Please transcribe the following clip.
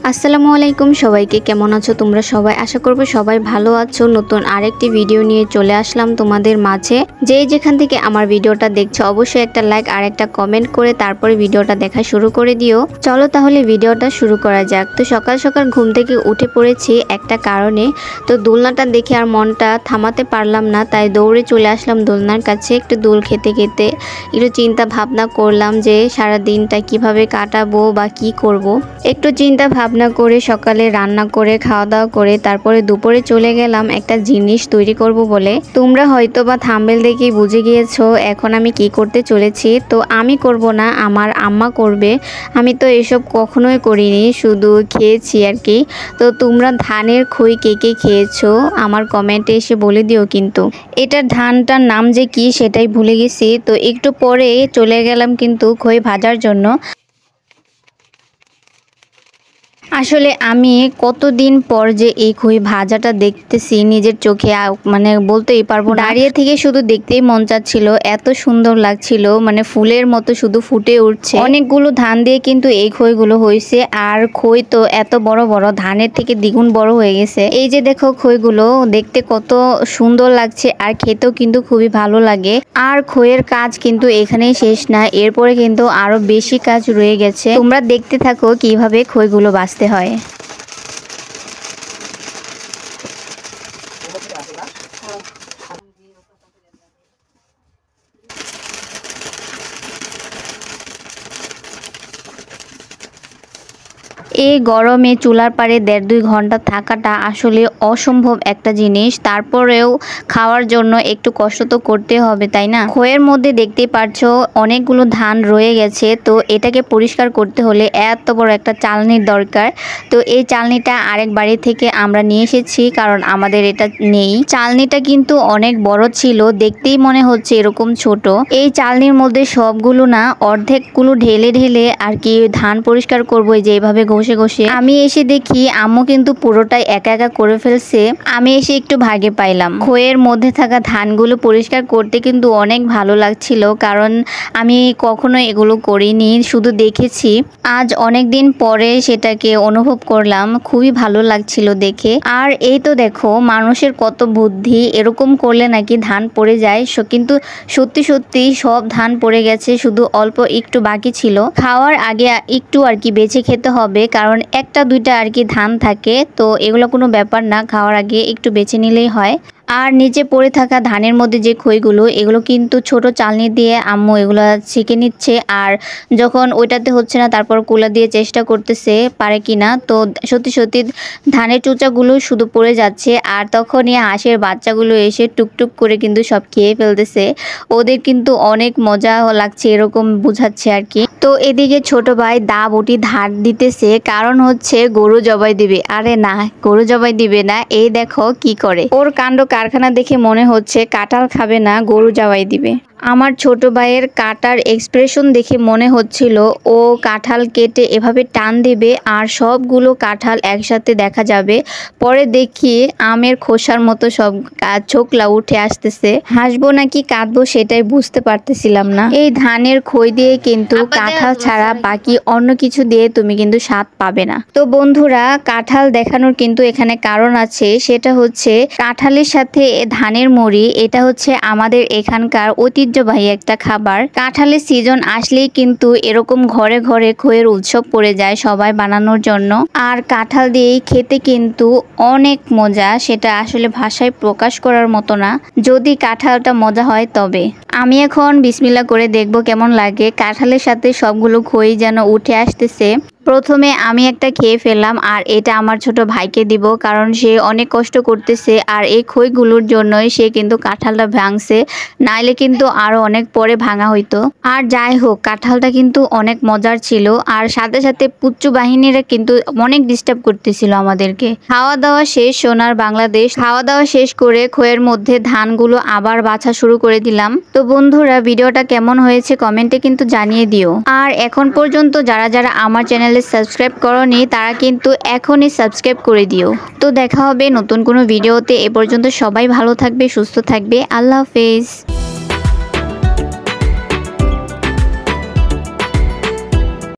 আসসালামু আলাইকুম সবাইকে, কেমন আছো তোমরা সবাই? আশা করব সবাই ভালো আছো। নতুন আরেকটি ভিডিও নিয়ে চলে আসলাম তোমাদের মাঝে। যেখান থেকে আমার ভিডিওটা দেখছো অবশ্যই একটা লাইক আর একটা কমেন্ট করে তারপরে ভিডিওটা দেখা শুরু করে দিও। চলো তাহলে ভিডিওটা শুরু করা যাক। তো সকাল সকাল ঘুম থেকে উঠে পড়েছি একটা কারণে। তো দোলনাটা দেখে আর মনটা থামাতে পারলাম না, তাই দৌড়ে চলে আসলাম দোলনার কাছে। একটু দোল খেতে খেতে একটু চিন্তা ভাবনা করলাম যে সারা দিনটা কিভাবে কাটাবো বা কি করব। একটু চিন্তা ভাবনা করে সকালে রান্না করে খাওয়া দাওয়া করে তারপরে দুপুরে চলে গেলাম একটা জিনিস তৈরি করব বলে। তোমরা হয়তো বা থাম্বনেল দেখে বুঝে গিয়েছো এখন আমি কি করতে চলেছি। তো আমি করব না, আমার আম্মা করবে। আমি তো এসব কখনোই করিনি, শুধু খেয়েছি আর কি। তো তোমরা ধানের খই কে কে খেয়েছো আমার কমেন্টে এসে বলে দিও। কিন্তু এটার ধানটার নাম যে কি সেটাই ভুলে গেছি। তো একটু পরে চলে গেলাম কিন্তু খই ভাজার জন্য। আসলে আমি কতদিন পর যে এই খই ভাজাটা দেখতেছি নিজের চোখে, মানে বলতেই পারবো না। দাঁড়িয়ে থেকে শুধু দেখতেই মন চাচ্ছিল, এত সুন্দর লাগছিল, মানে ফুলের মতো শুধু ফুটে উঠছে। অনেকগুলো ধান দিয়ে কিন্তু এই খইগুলো হয়েছে, আর খই তো এত বড় বড়, ধানের থেকে দ্বিগুণ বড় হয়ে গেছে। এই যে দেখো খইগুলো দেখতে কত সুন্দর লাগছে, আর খেতেও কিন্তু খুবই ভালো লাগে। আর খইয়ের কাজ কিন্তু এখানেই শেষ না, এরপরে কিন্তু আরো বেশি কাজ রয়ে গেছে। তোমরা দেখতে থাকো কিভাবে খইগুলো বাছতে হয়। এই গরমে চুলার পাড়ে 1.5-2 ঘন্টা থাকাটা আসলে অসম্ভব একটা জিনিস। তারপরেও খাওয়ার জন্য একটু কষ্ট তো করতে হবে, তাই না? খইয়ের মধ্যে দেখতেই পারছো অনেকগুলো ধান রয়ে গেছে। তো এটাকে পরিষ্কার করতে হলে এত বড় একটা চালনির দরকার। তো এই চালনিটা আরেক বাড়ি থেকে আমরা নিয়ে এসেছি, কারণ আমাদের এটা নেই। চালনিটা কিন্তু অনেক বড় ছিল, দেখতেই মনে হচ্ছে এরকম ছোট। এই চালনির মধ্যে সবগুলো না, অর্ধেকগুলো ঢেলে ঢেলে আর কি ধান পরিষ্কার করবো যেভাবে ঘষে ঘষে। আমি এসে দেখি আম্মু কিন্তু পুরোটাই একা একা করে ফেলছে। আমি এসে একটু ভাগে পাইলাম। খইয়ের মধ্যে থাকা ধানগুলো পরিষ্কার করতে কিন্তু অনেক ভালো লাগছিল, কারণ আমি কখনো এগুলো করিনি, শুধু দেখেছি। আজ অনেক দিন পরে সেটাকে অনুভব করলাম, খুবই ভালো লাগছিল দেখে। আর এই তো দেখো মানুষের কত বুদ্ধি, এরকম করলে নাকি ধান পড়ে যায়। কিন্তু সত্যি সত্যি সব ধান পড়ে গেছে, শুধু অল্প একটু বাকি ছিল। খাওয়ার আগে একটু আর কি বেছে খেতে হবে, কারণ একটা দুইটা আর কি ধান থাকে। তো এগুলো কোনো ব্যাপার না, খাওয়ার আগে একটু বেছে নিলেই হয়। আর নিচে পড়ে থাকা ধানের মধ্যে যে খইগুলো, এগুলো কিন্তু ছোট চালনি দিয়ে আম্মু এগুলো ছেঁকে নিচ্ছে। আর যখন ওইটাতে হচ্ছে না, তারপর কুলা দিয়ে চেষ্টা করতেছে পারে কিনা। তো সত্যি সত্যি ধানের চোচাগুলো শুধু পড়ে যাচ্ছে, আর তখনই হাঁসের বাচ্চাগুলো এসে টুকটুক করে কিন্তু সব খেয়ে ফেলতেছে। ওদের কিন্তু অনেক মজা লাগছে, এরকম বুঝাচ্ছে আর কি। তো এদিকে ছোট ভাই দা বটি ধার দিতেছে, কারণ হচ্ছে গরু জবাই দিবে। আরে না, গরু জবাই দিবে না, এই দেখো কি করে। ওর কাণ্ড কারখানা দেখে মনে হচ্ছে কাঁঠাল খাবে না, গরু জবাই দিবে। আমার ছোট ভাইয়ের কাটার এক্সপ্রেশন দেখে মনে হচ্ছিল ও কাঁঠাল কেটে এভাবে টান দেবে আর সবগুলো কাঁঠাল একসাথে দেখা যাবে। পরে দেখি আমের খোসার মতো সব ছোকলা উঠে আসতেছে। হাসবো নাকি কাঁদবো সেটাই বুঝতে পারতেছিলাম না। এই ধানের খই দিয়ে কিন্তু কাঁঠাল ছাড়া বাকি অন্য কিছু দিয়ে তুমি কিন্তু স্বাদ পাবে না। তো বন্ধুরা, কাঁঠাল দেখানোর কিন্তু এখানে কারণ আছে, সেটা হচ্ছে কাঁঠালের সাথে ধানের মুড়ি। এটা হচ্ছে আমাদের এখানকার ঐতিহ্যবাহী একটা খাবার। কাঁঠালের সিজন আসলেই কিন্তু এরকম ঘরে ঘরে খইয়ের উৎসব পড়ে যায় সবাই বানানোর জন্য। আর কাঁঠাল দিয়েই খেতে কিন্তু অনেক মজা, সেটা আসলে ভাষায় প্রকাশ করার মতো না, যদি কাঁঠালটা মজা হয় তবে। আমি এখন বিসমিল্লাহ করে দেখবো কেমন লাগে। কাঁঠালের সাথে সবগুলো খই যেন উঠে আসতেছে। প্রথমে আমি একটা খেয়ে ফেললাম, আর এটা আমার ছোট ভাইকে দিব, কারণ সে অনেক কষ্ট করতেছে। আর এই খইগুলোর জন্যই সে কিন্তু কাঁঠালটা ভাঙছে, নাইলে কিন্তু আরো অনেক পরে ভাঙা হইতো। আর যাই হোক, কাঁঠালটা কিন্তু অনেক মজার ছিল। আর সাথে সাথে পুচ্চু বাহিনীরা কিন্তু অনেক ডিস্টার্ব করতেছিল আমাদেরকে। খাওয়া দাওয়া শেষ সোনার বাংলাদেশ। খাওয়া দাওয়া শেষ করে খইয়ের মধ্যে ধানগুলো আবার বাছা শুরু করে দিলাম। তো বন্ধুরা, ভিডিওটা কেমন হয়েছে কমেন্টে কিন্তু জানিয়ে দিও। আর এখন পর্যন্ত যারা যারা আমার চ্যানেল সাবস্ক্রাইব করোনি তারা কিন্তু এখনই সাবস্ক্রাইব করে দিও। তো দেখা হবে নতুন কোনো ভিডিওতে। এ পর্যন্ত সবাই ভালো থাকবে, সুস্থ থাকবে। আল্লাহ হাফেজ।